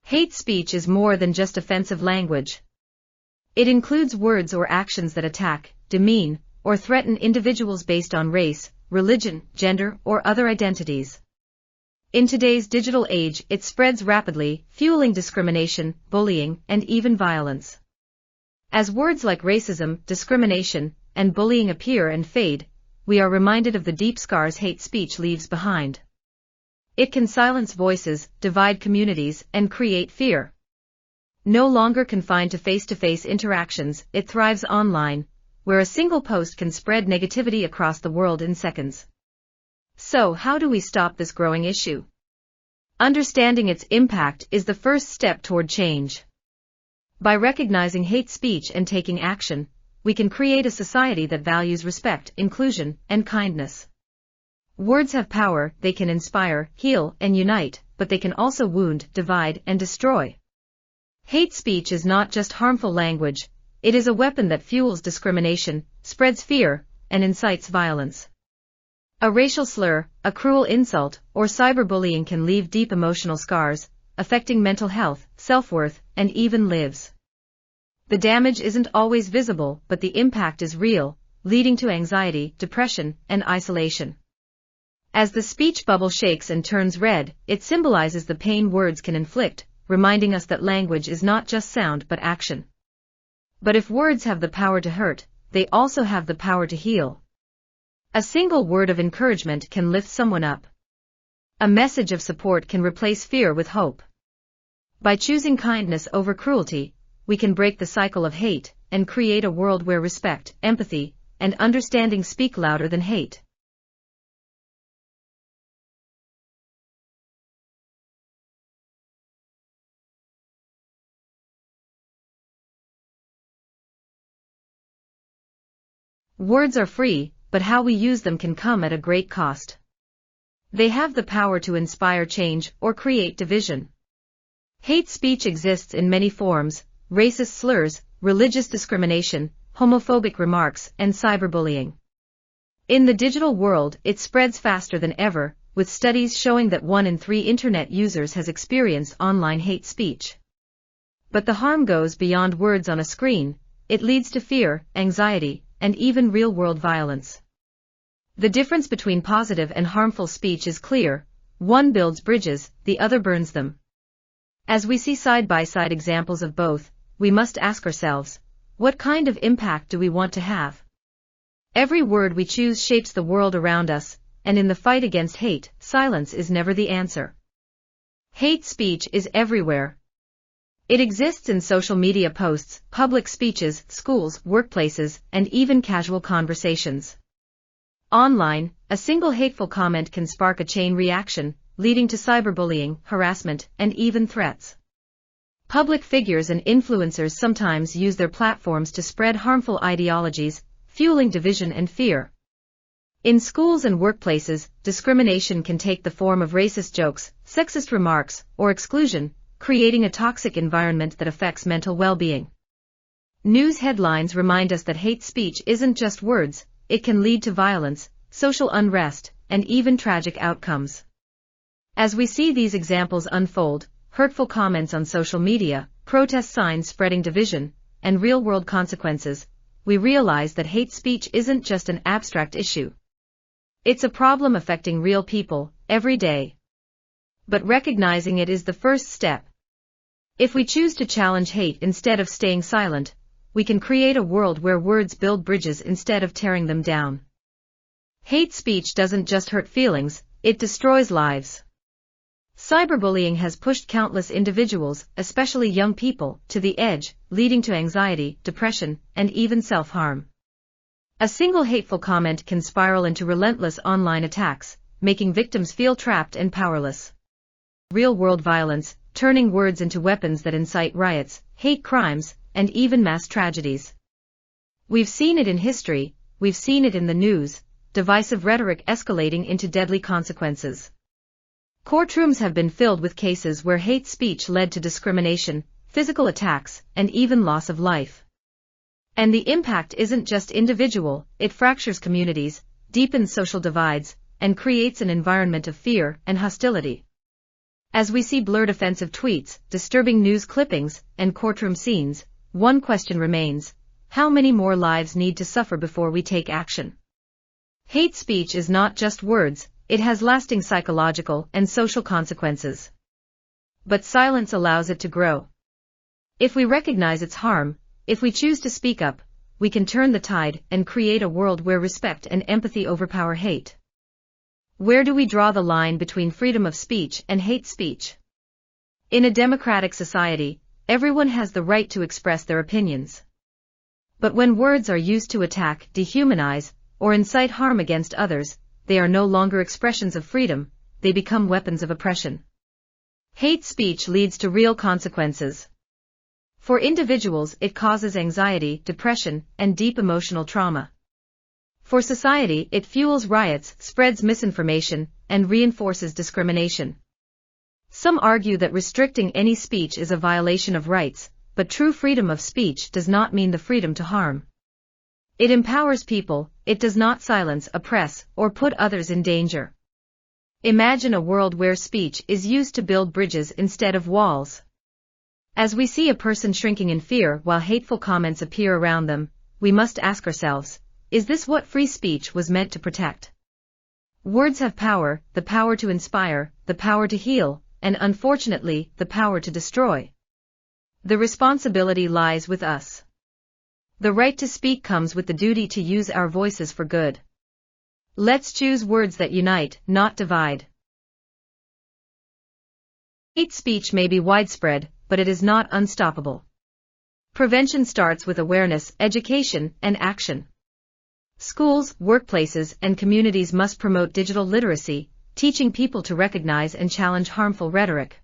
Hate speech is more than just offensive language. It includes words or actions that attack, demean, or threaten individuals based on race, religion, gender, or other identities. In today's digital age, it spreads rapidly, fueling discrimination, bullying, and even violence. As words like racism, discrimination, and bullying appear and fade, we are reminded of the deep scars hate speech leaves behind. It can silence voices, divide communities, and create fear. No longer confined to face-to-face interactions, it thrives online, where a single post can spread negativity across the world in seconds. So, how do we stop this growing issue? Understanding its impact is the first step toward change. By recognizing hate speech and taking action, we can create a society that values respect, inclusion, and kindness. Words have power, they can inspire, heal, and unite, but they can also wound, divide, and destroy. Hate speech is not just harmful language, it is a weapon that fuels discrimination, spreads fear, and incites violence. A racial slur, a cruel insult, or cyberbullying can leave deep emotional scars, affecting mental health, self-worth, and even lives. The damage isn't always visible, but the impact is real, leading to anxiety, depression, and isolation. As the speech bubble shakes and turns red, it symbolizes the pain words can inflict, reminding us that language is not just sound but action. But if words have the power to hurt, they also have the power to heal. A single word of encouragement can lift someone up. A message of support can replace fear with hope. By choosing kindness over cruelty, we can break the cycle of hate and create a world where respect, empathy, and understanding speak louder than hate. Words are free, but how we use them can come at a great cost. They have the power to inspire change or create division. Hate speech exists in many forms: racist slurs, religious discrimination, homophobic remarks, and cyberbullying. In the digital world, it spreads faster than ever, with studies showing that 1 in 3 internet users has experienced online hate speech. But the harm goes beyond words on a screen. It leads to fear, anxiety, and even real-world violence. The difference between positive and harmful speech is clear: one builds bridges, the other burns them. As we see side-by-side examples of both, we must ask ourselves, what kind of impact do we want to have? Every word we choose shapes the world around us, and in the fight against hate, silence is never the answer. Hate speech is everywhere. It exists in social media posts, public speeches, schools, workplaces, and even casual conversations. Online, a single hateful comment can spark a chain reaction, leading to cyberbullying, harassment, and even threats. Public figures and influencers sometimes use their platforms to spread harmful ideologies, fueling division and fear. In schools and workplaces, discrimination can take the form of racist jokes, sexist remarks, or exclusion, creating a toxic environment that affects mental well-being. News headlines remind us that hate speech isn't just words, it can lead to violence, social unrest, and even tragic outcomes. As we see these examples unfold, hurtful comments on social media, protest signs spreading division, and real-world consequences, we realize that hate speech isn't just an abstract issue. It's a problem affecting real people, every day. But recognizing it is the first step. If we choose to challenge hate instead of staying silent, we can create a world where words build bridges instead of tearing them down. Hate speech doesn't just hurt feelings, it destroys lives. Cyberbullying has pushed countless individuals, especially young people, to the edge, leading to anxiety, depression, and even self-harm. A single hateful comment can spiral into relentless online attacks, making victims feel trapped and powerless. Real-world violence, turning words into weapons that incite riots, hate crimes, and even mass tragedies. We've seen it in history, we've seen it in the news, divisive rhetoric escalating into deadly consequences. Courtrooms have been filled with cases where hate speech led to discrimination, physical attacks, and even loss of life. And the impact isn't just individual, it fractures communities, deepens social divides, and creates an environment of fear and hostility. As we see blurred offensive tweets, disturbing news clippings, and courtroom scenes, one question remains: how many more lives need to suffer before we take action? Hate speech is not just words, it has lasting psychological and social consequences. But silence allows it to grow. If we recognize its harm, if we choose to speak up, we can turn the tide and create a world where respect and empathy overpower hate. Where do we draw the line between freedom of speech and hate speech? In a democratic society, everyone has the right to express their opinions. But when words are used to attack, dehumanize, or incite harm against others, they are no longer expressions of freedom, they become weapons of oppression. Hate speech leads to real consequences. For individuals, it causes anxiety, depression, and deep emotional trauma. For society, it fuels riots, spreads misinformation, and reinforces discrimination. Some argue that restricting any speech is a violation of rights, but true freedom of speech does not mean the freedom to harm. It empowers people, it does not silence, oppress, or put others in danger. Imagine a world where speech is used to build bridges instead of walls. As we see a person shrinking in fear while hateful comments appear around them, we must ask ourselves, is this what free speech was meant to protect? Words have power, the power to inspire, the power to heal, and unfortunately, the power to destroy. The responsibility lies with us. The right to speak comes with the duty to use our voices for good. Let's choose words that unite, not divide. Hate speech may be widespread, but it is not unstoppable. Prevention starts with awareness, education, and action. Schools, workplaces, and communities must promote digital literacy, teaching people to recognize and challenge harmful rhetoric.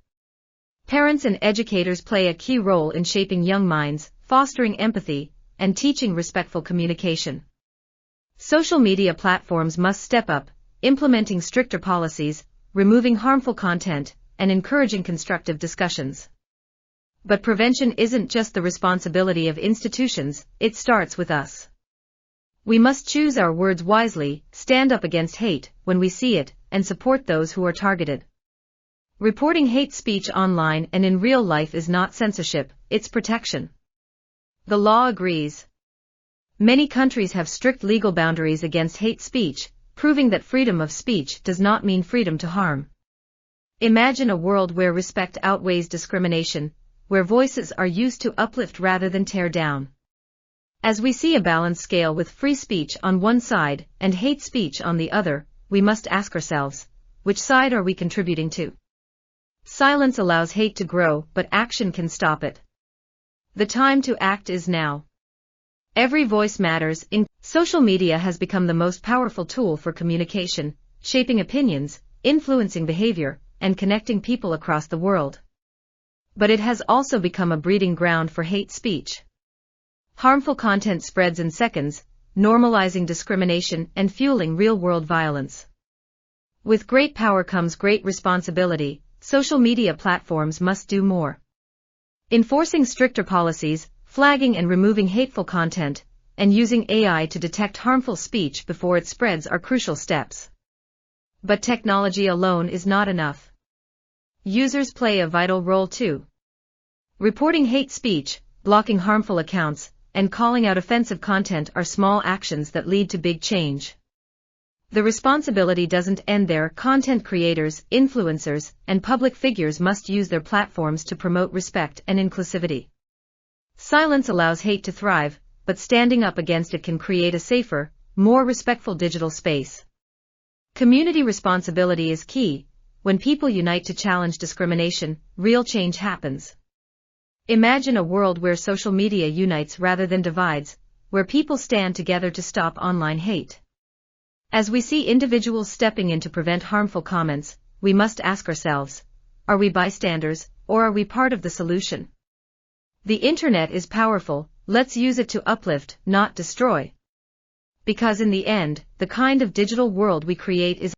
Parents and educators play a key role in shaping young minds, fostering empathy, and teaching respectful communication. Social media platforms must step up, implementing stricter policies, removing harmful content, and encouraging constructive discussions. But prevention isn't just the responsibility of institutions, it starts with us. We must choose our words wisely, stand up against hate when we see it, and support those who are targeted. Reporting hate speech online and in real life is not censorship, it's protection. The law agrees. Many countries have strict legal boundaries against hate speech, proving that freedom of speech does not mean freedom to harm. Imagine a world where respect outweighs discrimination, where voices are used to uplift rather than tear down. As we see a balanced scale with free speech on one side and hate speech on the other, we must ask ourselves, which side are we contributing to? Silence allows hate to grow, but action can stop it. The time to act is now. Every voice matters. Social media has become the most powerful tool for communication, shaping opinions, influencing behavior, and connecting people across the world. But it has also become a breeding ground for hate speech. Harmful content spreads in seconds, normalizing discrimination and fueling real-world violence. With great power comes great responsibility. Social media platforms must do more. Enforcing stricter policies, flagging and removing hateful content, and using AI to detect harmful speech before it spreads are crucial steps. But technology alone is not enough. Users play a vital role too. Reporting hate speech, blocking harmful accounts, and calling out offensive content are small actions that lead to big change. The responsibility doesn't end there. Content creators, influencers, and public figures must use their platforms to promote respect and inclusivity. Silence allows hate to thrive, but standing up against it can create a safer, more respectful digital space. Community responsibility is key. When people unite to challenge discrimination, real change happens. Imagine a world where social media unites rather than divides, where people stand together to stop online hate. As we see individuals stepping in to prevent harmful comments, we must ask ourselves, are we bystanders, or are we part of the solution? The internet is powerful, let's use it to uplift, not destroy. Because in the end, the kind of digital world we create is